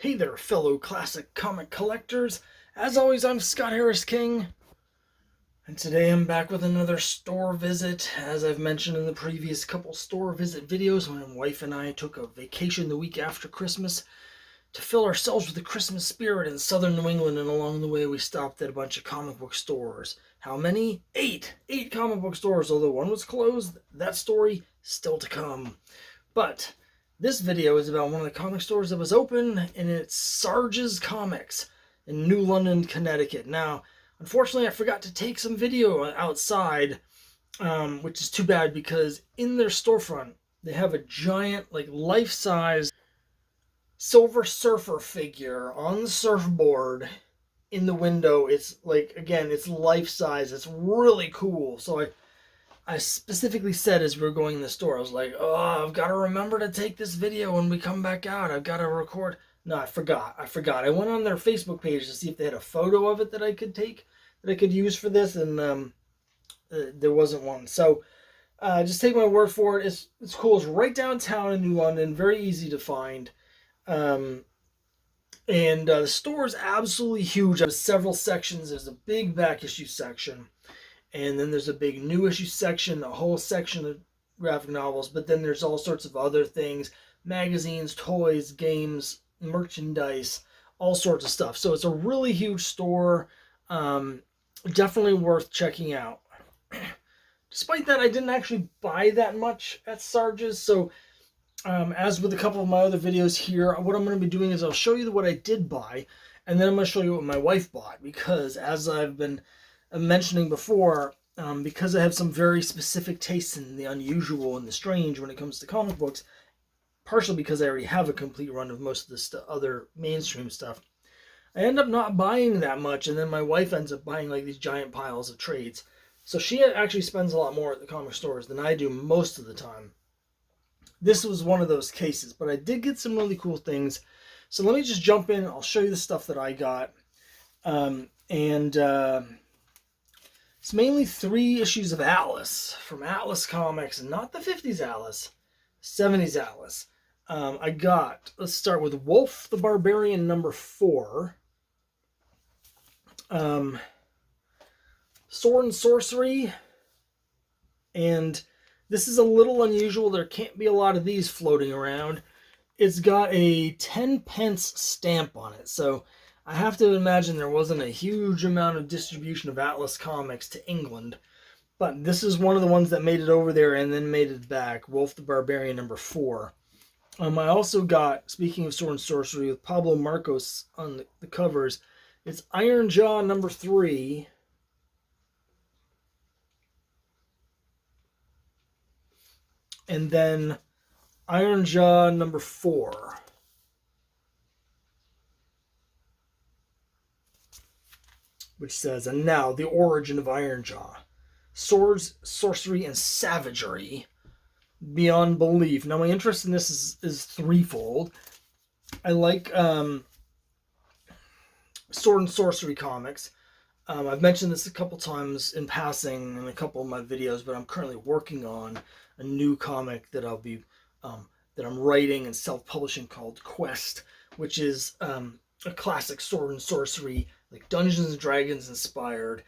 Hey there, fellow classic comic collectors. As always, I'm Scott Harris King, and today I'm back with another store visit. As I've mentioned in the previous couple store visit videos, my wife and I took a vacation the week after Christmas to fill ourselves with the Christmas spirit in southern New England, and along the way we stopped at a bunch of comic book stores. How many? Eight comic book stores, although one was closed. That story still to come. But this video is about one of the comic stores that was open, and it's Sarge's Comics in New London, Connecticut. Now, unfortunately, I forgot to take some video outside, which is too bad because in their storefront, they have a giant, like, life-size Silver Surfer figure on the surfboard in the window. It's like, again, it's life-size. It's really cool. So I specifically said as we were going in the store, I was like, oh, I've got to remember to take this video when we come back out. I've got to record. No, I forgot. I went on their Facebook page to see if they had a photo of it that I could take, that I could use for this, and there wasn't one. So just take my word for it. It's cool. It's right downtown in New London, very easy to find. And the store is absolutely huge. There's several sections. There's a big back issue section. And then there's a big new issue section, a whole section of graphic novels. But then there's all sorts of other things, magazines, toys, games, merchandise, all sorts of stuff. So it's a really huge store. Definitely worth checking out. Despite that, I didn't actually buy that much at Sarge's. So as with a couple of my other videos here, what I'm going to be doing is I'll show you what I did buy. And then I'm going to show you what my wife bought. Because as I've been mentioning before, because I have some very specific tastes in the unusual and the strange when it comes to comic books, partially because I already have a complete run of most of the other mainstream stuff, I end up not buying that much, and then my wife ends up buying like these giant piles of trades. So she actually spends a lot more at the comic stores than I do most of the time. This was one of those cases, but I did get some really cool things. So let me just jump in. I'll show you the stuff that I got. It's mainly 3 issues of Alice from Atlas Comics, and not the 50s Alice, 70s Alice. Let's start with Wolf the Barbarian number 4. Sword and Sorcery. And this is a little unusual. There can't be a lot of these floating around. It's got a 10 pence stamp on it, so I have to imagine there wasn't a huge amount of distribution of Atlas Comics to England. But this is one of the ones that made it over there and then made it back. Wolf the Barbarian number 4. I also got, speaking of Sword and Sorcery, with Pablo Marcos on the covers, it's Iron Jaw number 3. And then Iron Jaw number 4. Which says, and now the origin of Ironjaw. Swords, sorcery, and savagery beyond belief. Now my interest in this is threefold. I like sword and sorcery comics. I've mentioned this a couple times in passing in a couple of my videos, but I'm currently working on a new comic that I'll be that I'm writing and self-publishing called Quest, which is a classic sword and sorcery, like Dungeons and Dragons inspired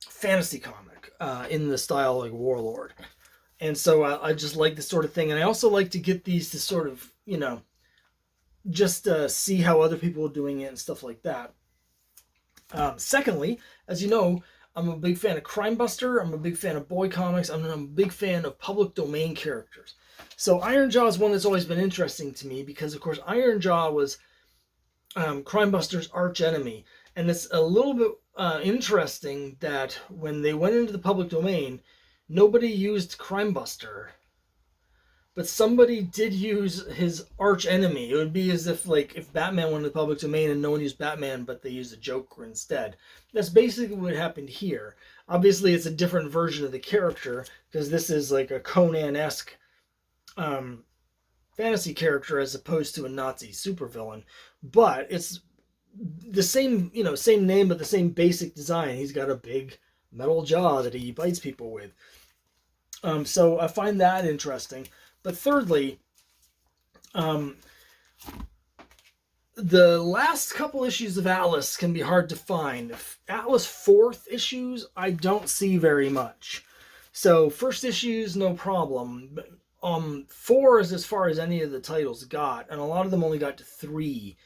fantasy comic in the style like Warlord. And so I just like this sort of thing. And I also like to get these to sort of, just see how other people are doing it and stuff like that. Secondly, as you know, I'm a big fan of Crime Buster. I'm a big fan of boy comics. I'm a big fan of public domain characters. So Ironjaw is one that's always been interesting to me because, of course, Ironjaw was Crime Buster's arch enemy. And it's a little bit interesting that when they went into the public domain, nobody used Crime Buster, but somebody did use his arch enemy. It would be as if, like, if Batman went into the public domain and no one used Batman, but they used a Joker instead. That's basically what happened here. Obviously, it's a different version of the character, because this is like a Conan-esque fantasy character as opposed to a Nazi supervillain. But it's the same, same name, but the same basic design. He's got a big metal jaw that he bites people with. So I find that interesting. But thirdly, The last couple issues of Atlas can be hard to find. Atlas fourth issues, I don't see very much. So first issues, no problem. Four is as far as any of the titles got, and a lot of them only got to 3.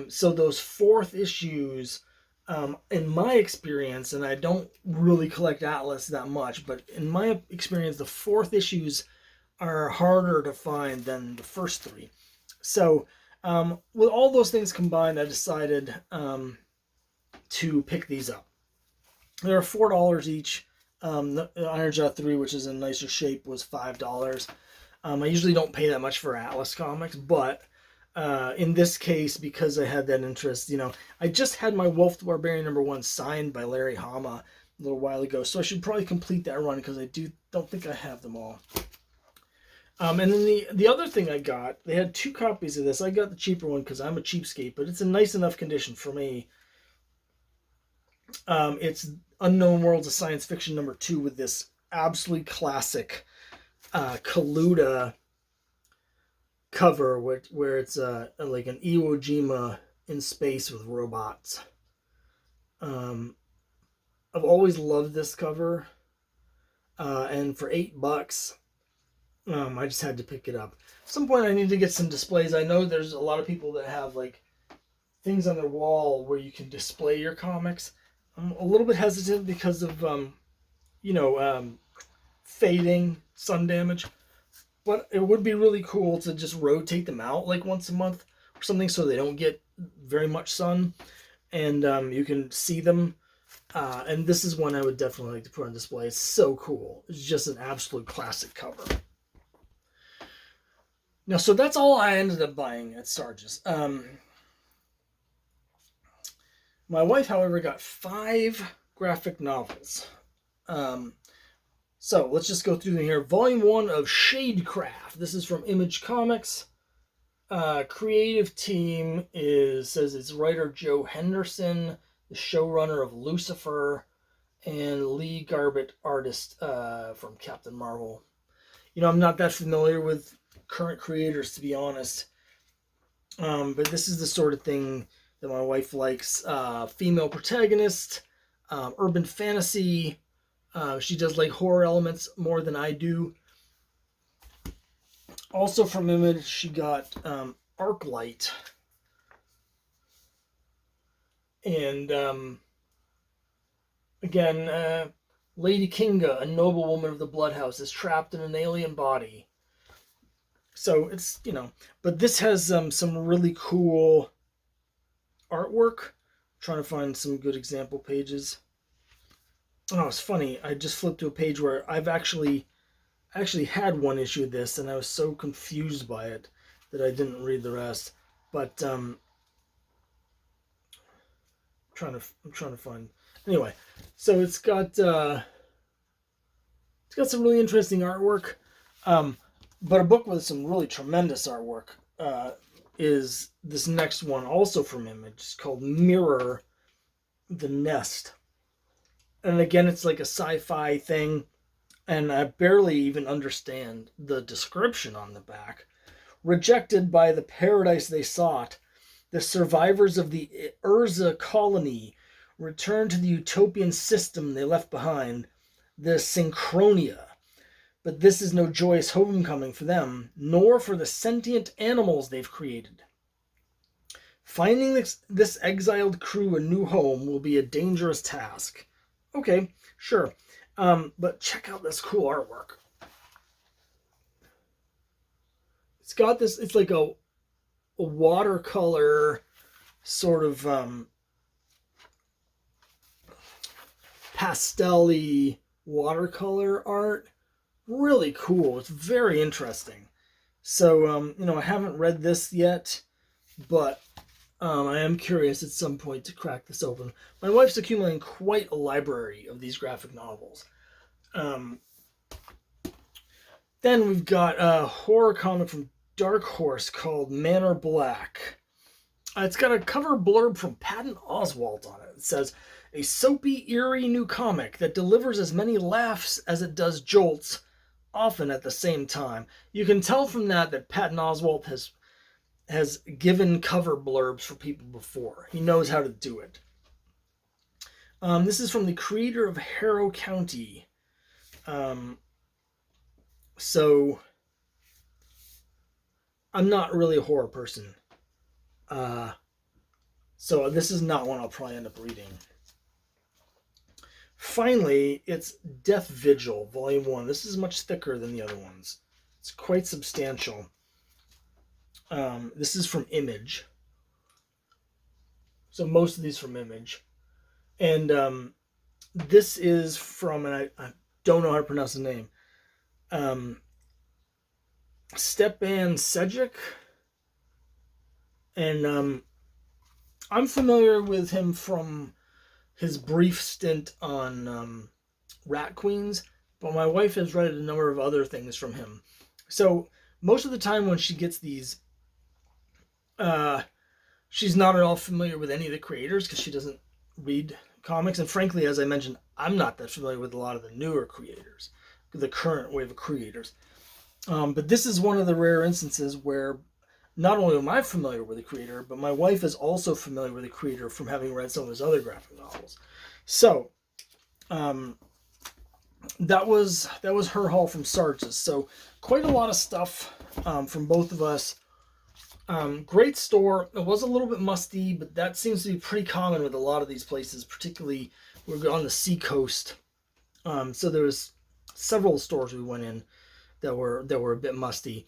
So those fourth issues, in my experience, and I don't really collect Atlas that much, but in my experience, the fourth issues are harder to find than the first 3. So with all those things combined, I decided to pick these up. They're $4 each. The Iron Jaw 3, which is in nicer shape, was $5. I usually don't pay that much for Atlas comics, but in this case, because I had that interest, I just had my Wolf the Barbarian #1 signed by Larry Hama a little while ago, so I should probably complete that run because I don't think I have them all. And then the other thing I got, they had 2 copies of this. I got the cheaper one because I'm a cheapskate, but it's in nice enough condition for me. It's Unknown Worlds of Science Fiction #2 with this absolutely classic Kaluta cover where it's like an Iwo Jima in space with robots. I've always loved this cover, and for $8, I just had to pick it up. At some point, I need to get some displays. I know there's a lot of people that have like things on their wall where you can display your comics. I'm a little bit hesitant because of fading, sun damage. But it would be really cool to just rotate them out like once a month or something so they don't get very much sun. And you can see them. And this is one I would definitely like to put on display. It's so cool. It's just an absolute classic cover. Now, so that's all I ended up buying at Sarge's. My wife, however, got 5 graphic novels. So let's just go through them here. Volume 1 of Shadecraft. This is from Image Comics. Creative team says it's writer Joe Henderson, the showrunner of Lucifer, and Lee Garbett, artist from Captain Marvel. I'm not that familiar with current creators, to be honest. But this is the sort of thing that my wife likes. Female protagonist, urban fantasy. She does like horror elements more than I do. Also from Image, she got Arclight. And again, Lady Kinga, a noblewoman of the Bloodhouse, is trapped in an alien body. So it's, but this has some really cool artwork. I'm trying to find some good example pages. Oh, it's funny. I just flipped to a page where I've actually had one issue of this, and I was so confused by it that I didn't read the rest. But I'm trying to find. Anyway, so it's got some really interesting artwork. But a book with some really tremendous artwork is this next one, also from Image. It's called Mirror the Nest. And again, it's like a sci-fi thing, and I barely even understand the description on the back. Rejected by the paradise they sought, the survivors of the Urza colony return to the utopian system they left behind, the Synchronia. But this is no joyous homecoming for them, nor for the sentient animals they've created. Finding this exiled crew a new home will be a dangerous task. Okay, sure. But check out this cool artwork. It's got this, it's like a watercolor sort of pastel-y watercolor art. Really cool. It's very interesting. So, I haven't read this yet, but I am curious at some point to crack this open. My wife's accumulating quite a library of these graphic novels. Then we've got a horror comic from Dark Horse called Manor Black. It's got a cover blurb from Patton Oswalt on it. It says, a soapy, eerie new comic that delivers as many laughs as it does jolts, often at the same time. You can tell from that Patton Oswalt has given cover blurbs for people before. He knows how to do it. This is from the creator of Harrow County. So I'm not really a horror person. So this is not one I'll probably end up reading. Finally, it's Death Vigil, Volume 1. This is much thicker than the other ones. It's quite substantial. This is from Image. So most of these from Image. And this is from, and I don't know how to pronounce the name, Stepan Sejic. And I'm familiar with him from his brief stint on Rat Queens, but my wife has read a number of other things from him. So most of the time when she gets these, she's not at all familiar with any of the creators because she doesn't read comics. And frankly, as I mentioned, I'm not that familiar with a lot of the newer creators, the current wave of creators. But this is one of the rare instances where not only am I familiar with the creator, but my wife is also familiar with the creator from having read some of his other graphic novels. So that was her haul from Sarge's. So quite a lot of stuff from both of us. Great store. It was a little bit musty, but that seems to be pretty common with a lot of these places, particularly we're on the seacoast. So there was several stores we went in that were a bit musty.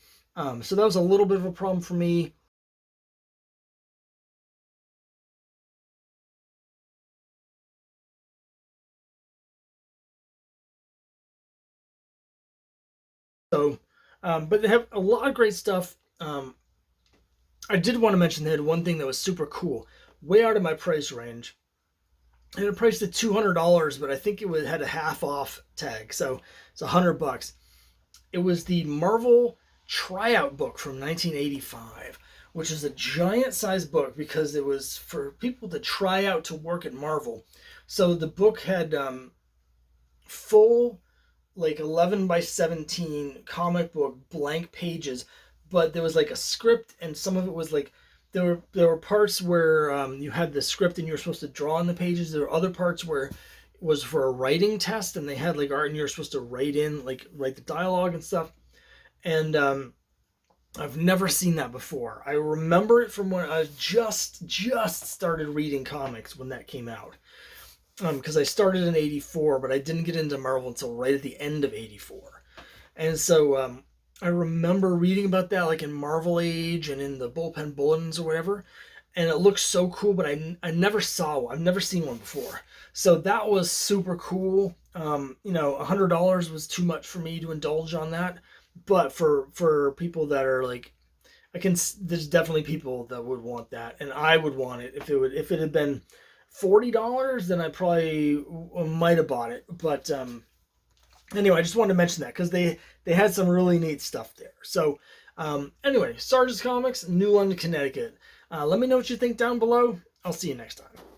So that was a little bit of a problem for me. So, but they have a lot of great stuff. I did want to mention they had one thing that was super cool, way out of my price range. I had it priced at $200, but I think it had a half off tag, so it's $100. It was the Marvel tryout book from 1985, which is a giant size book because it was for people to try out to work at Marvel. So the book had full, like 11 by 17 comic book blank pages, but there was like a script, and some of it was like there were parts where you had the script and you were supposed to draw on the pages. There were other parts where it was for a writing test, and they had like art, and you were supposed to write the dialogue and stuff. And I've never seen that before. I remember it from when I just started reading comics when that came out. Because I started in '84, but I didn't get into Marvel until right at the end of '84. And so I remember reading about that like in Marvel Age and in the Bullpen Bulletins or whatever. And it looks so cool, but I never saw one. I've never seen one before. So that was super cool. $100 was too much for me to indulge on that. But for people that are like, there's definitely people that would want that, and I would want it if it had been $40, then I probably might have bought it. But anyway, I just wanted to mention that because they had some really neat stuff there. So anyway, Sarge's Comics, New London, Connecticut. Let me know what you think down below. I'll see you next time.